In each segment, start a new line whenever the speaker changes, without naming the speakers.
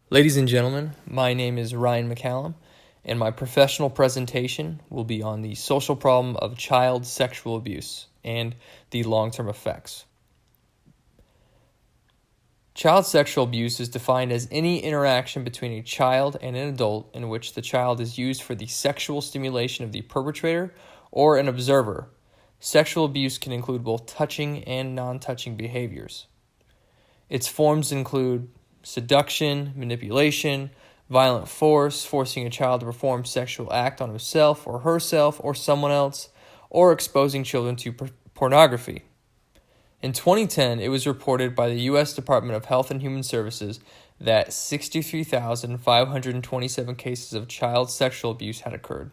Ladies and gentlemen, my name is Ryan McCallum, and my professional presentation will be on the social problem of child sexual abuse and the long-term effects. Child sexual abuse is defined as any interaction between a child and an adult in which the child is used for the sexual stimulation of the perpetrator or an observer. Sexual abuse can include both touching and non-touching behaviors. Its forms include seduction, manipulation, violent force, forcing a child to perform sexual act on himself or someone else, or exposing children to pornography. In 2010, it was reported by the U.S. Department of Health and Human Services that 63,527 cases of child sexual abuse had occurred.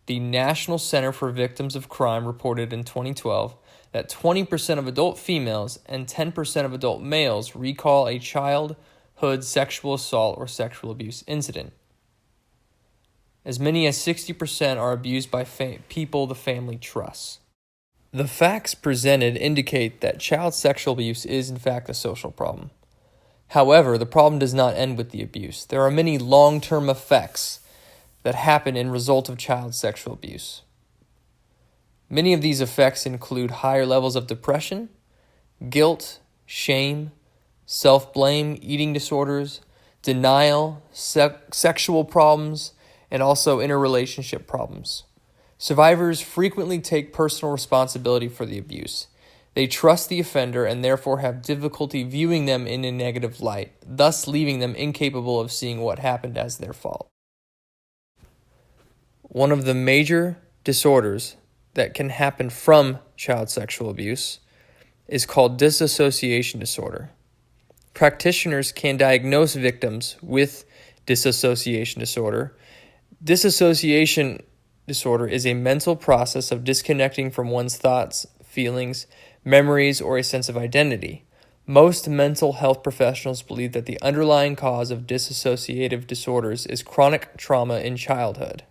The National Center for Victims of Crime reported in 2012 that 20% of adult females and 10% of adult males recall a childhood sexual assault or sexual abuse incident. As many as 60% are abused by people the family trusts. The facts presented indicate that child sexual abuse is in fact a social problem. However, the problem does not end with the abuse. There are many long-term effects that happen in result of child sexual abuse. Many of these effects include higher levels of depression, guilt, shame, self-blame, eating disorders, denial, sexual problems, and also interrelationship problems. Survivors frequently take personal responsibility for the abuse. They trust the offender and therefore have difficulty viewing them in a negative light, thus leaving them incapable of seeing what happened as their fault. One of the major disorders that can happen from child sexual abuse is called dissociation disorder. Practitioners can diagnose victims with dissociation disorder. Dissociation disorder is a mental process of disconnecting from one's thoughts, feelings, memories, or a sense of identity. Most mental health professionals believe that the underlying cause of dissociative disorders is chronic trauma in childhood.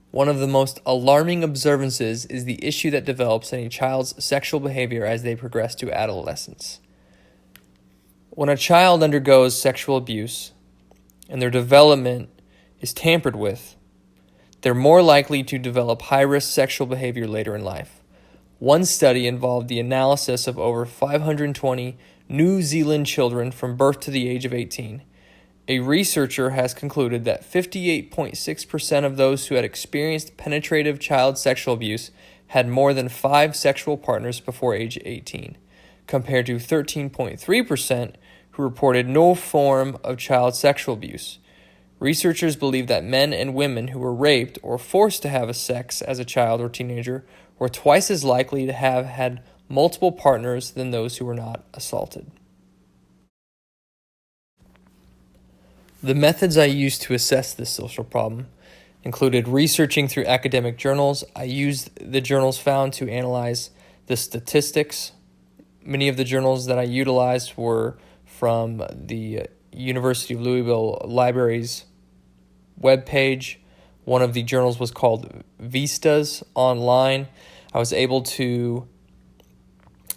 One of the most alarming observances is the issue that develops in a child's sexual behavior as they progress to adolescence. When a child undergoes sexual abuse and their development is tampered with, they're more likely to develop high-risk sexual behavior later in life. One study involved the analysis of over 520 New Zealand children from birth to the age of 18. A researcher has concluded that 58.6% of those who had experienced penetrative child sexual abuse had more than 5 sexual partners before age 18, compared to 13.3% who reported no form of child sexual abuse. Researchers believe that men and women who were raped or forced to have sex as a child or teenager were twice as likely to have had multiple partners than those who were not assaulted. The methods I used to assess this social problem included researching through academic journals. I used the journals found to analyze the statistics. Many of the journals that I utilized were from the University of Louisville Library's webpage. One of the journals was called Vistas Online. I was able to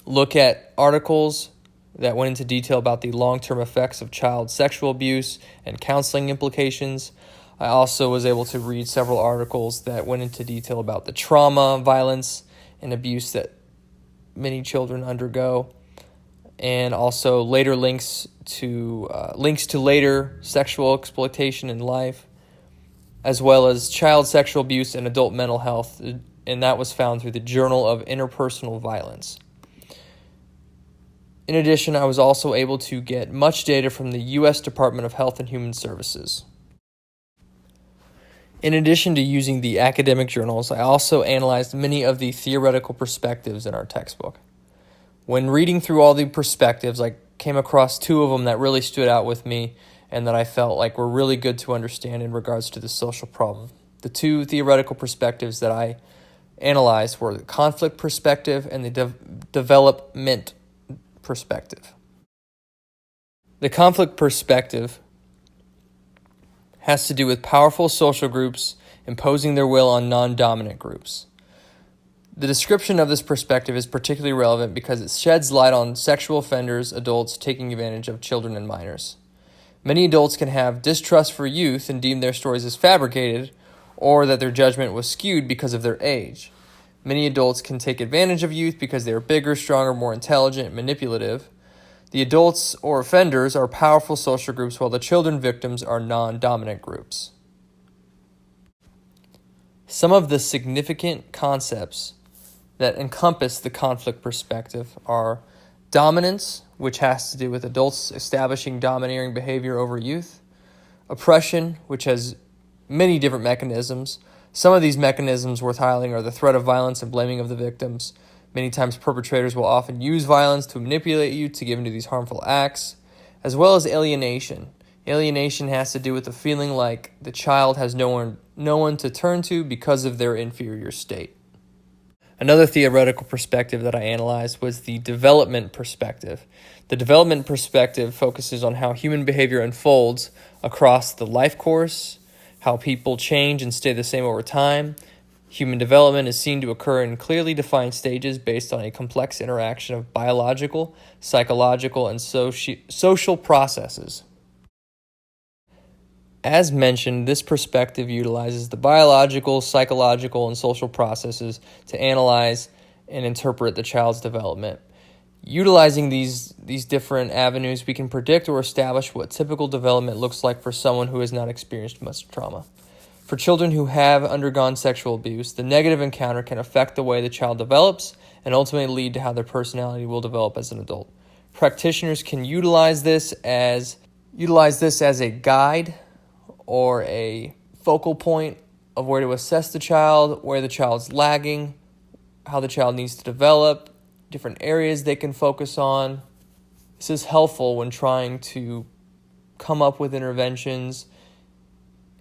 look at articles that went into detail about the long-term effects of child sexual abuse and counseling implications. I also was able to read several articles that went into detail about the trauma, violence, and abuse that many children undergo, and also later links to later sexual exploitation in life, as well as child sexual abuse and adult mental health, and that was found through the Journal of Interpersonal Violence. In addition, I was also able to get much data from the U.S. Department of Health and Human Services. In addition to using the academic journals, I also analyzed many of the theoretical perspectives in our textbook. When reading through all the perspectives, I came across 2 of them that really stood out with me and that I felt like were really good to understand in regards to the social problem. The 2 theoretical perspectives that I analyzed were the conflict perspective and the development perspective. The conflict perspective has to do with powerful social groups imposing their will on non-dominant groups. The description of this perspective is particularly relevant because it sheds light on sexual offenders, adults taking advantage of children and minors. Many adults can have distrust for youth and deem their stories as fabricated, or that their judgment was skewed because of their age. Many adults can take advantage of youth because they are bigger, stronger, more intelligent, and manipulative. The adults or offenders are powerful social groups, while the children victims are non-dominant groups. Some of the significant concepts that encompass the conflict perspective are dominance, which has to do with adults establishing domineering behavior over youth; oppression, which has many different mechanisms. Some of these mechanisms worth highlighting are the threat of violence and blaming of the victims. Many times perpetrators will often use violence to manipulate you to give into these harmful acts, as well as alienation. Alienation has to do with the feeling like the child has no one to turn to because of their inferior state. Another theoretical perspective that I analyzed was the development perspective. The development perspective focuses on how human behavior unfolds across the life course, how people change and stay the same over time. Human development is seen to occur in clearly defined stages based on a complex interaction of biological, psychological, and social processes. As mentioned, this perspective utilizes the biological, psychological, and social processes to analyze and interpret the child's development. Utilizing these different avenues, we can predict or establish what typical development looks like for someone who has not experienced much trauma. For children who have undergone sexual abuse, the negative encounter can affect the way the child develops and ultimately lead to how their personality will develop as an adult. Practitioners can utilize this as a guide or a focal point of where to assess the child, where the child's lagging, how the child needs to develop, different areas they can focus on. This is helpful when trying to come up with interventions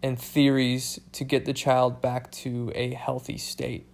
and theories to get the child back to a healthy state.